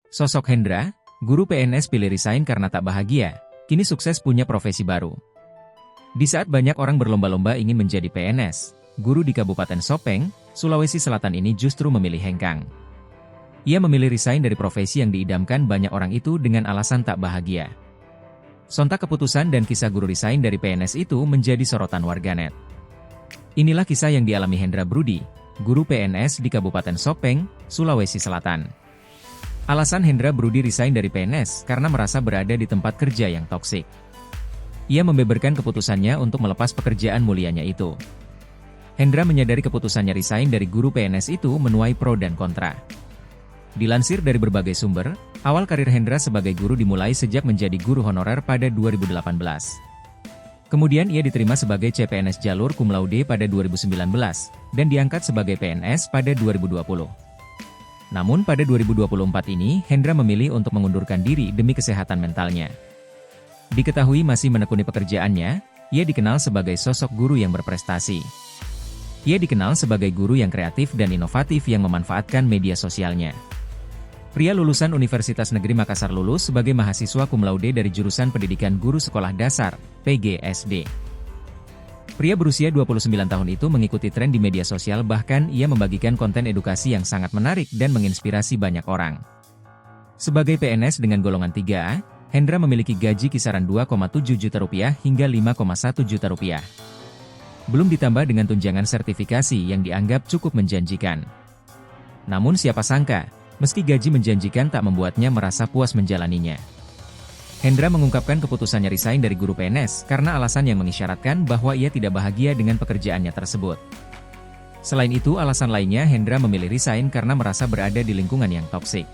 Sosok Hendra, guru PNS pilih resign karena tak bahagia, kini sukses punya profesi baru. Di saat banyak orang berlomba-lomba ingin menjadi PNS, guru di Kabupaten Sopeng, Sulawesi Selatan ini justru memilih hengkang. Ia memilih resign dari profesi yang diidamkan banyak orang itu dengan alasan tak bahagia. Sontak keputusan dan kisah guru resign dari PNS itu menjadi sorotan warganet. Inilah kisah yang dialami Hendra Brudi, guru PNS di Kabupaten Sopeng, Sulawesi Selatan. Alasan Hendra Brudi resign dari PNS karena merasa berada di tempat kerja yang toksik. Ia membeberkan keputusannya untuk melepas pekerjaan mulianya itu. Hendra menyadari keputusannya resign dari guru PNS itu menuai pro dan kontra. Dilansir dari berbagai sumber, awal karir Hendra sebagai guru dimulai sejak menjadi guru honorer pada 2018. Kemudian ia diterima sebagai CPNS jalur cum laude pada 2019, dan diangkat sebagai PNS pada 2020. Namun pada 2024 ini, Hendra memilih untuk mengundurkan diri demi kesehatan mentalnya. Diketahui masih menekuni pekerjaannya, ia dikenal sebagai sosok guru yang berprestasi. Ia dikenal sebagai guru yang kreatif dan inovatif yang memanfaatkan media sosialnya. Pria lulusan Universitas Negeri Makassar lulus sebagai mahasiswa cum laude dari jurusan Pendidikan Guru Sekolah Dasar, PGSD. Pria berusia 29 tahun itu mengikuti tren di media sosial, bahkan ia membagikan konten edukasi yang sangat menarik dan menginspirasi banyak orang. Sebagai PNS dengan golongan 3A, Hendra memiliki gaji kisaran 2,7 juta rupiah hingga 5,1 juta rupiah. Belum ditambah dengan tunjangan sertifikasi yang dianggap cukup menjanjikan. Namun siapa sangka, meski gaji menjanjikan tak membuatnya merasa puas menjalaninya. Hendra mengungkapkan keputusannya resign dari guru PNS karena alasan yang mengisyaratkan bahwa ia tidak bahagia dengan pekerjaannya tersebut. Selain itu, alasan lainnya Hendra memilih resign karena merasa berada di lingkungan yang toksik.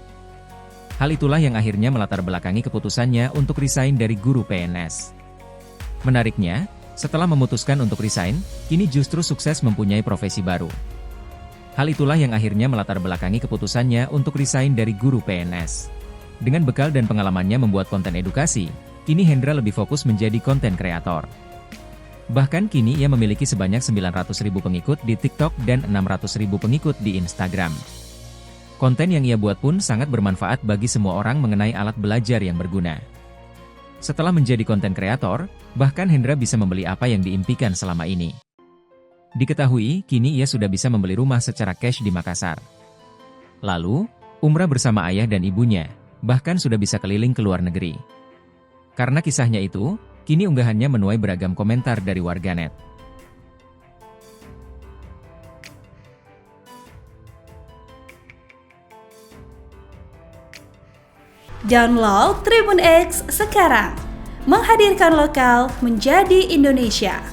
Hal itulah yang akhirnya melatar belakangi keputusannya untuk resign dari guru PNS. Menariknya, setelah memutuskan untuk resign, kini justru sukses mempunyai profesi baru. Hal itulah yang akhirnya melatar belakangi keputusannya untuk resign dari guru PNS. Dengan bekal dan pengalamannya membuat konten edukasi, kini Hendra lebih fokus menjadi konten kreator. Bahkan kini ia memiliki sebanyak 900.000 pengikut di TikTok dan 600.000 pengikut di Instagram. Konten yang ia buat pun sangat bermanfaat bagi semua orang mengenai alat belajar yang berguna. Setelah menjadi konten kreator, bahkan Hendra bisa membeli apa yang diimpikan selama ini. Diketahui, kini ia sudah bisa membeli rumah secara cash di Makassar. Lalu, umrah bersama ayah dan ibunya, bahkan sudah bisa keliling ke luar negeri. Karena kisahnya itu, kini unggahannya menuai beragam komentar dari warganet. Download Tribun X sekarang, menghadirkan lokal menjadi Indonesia.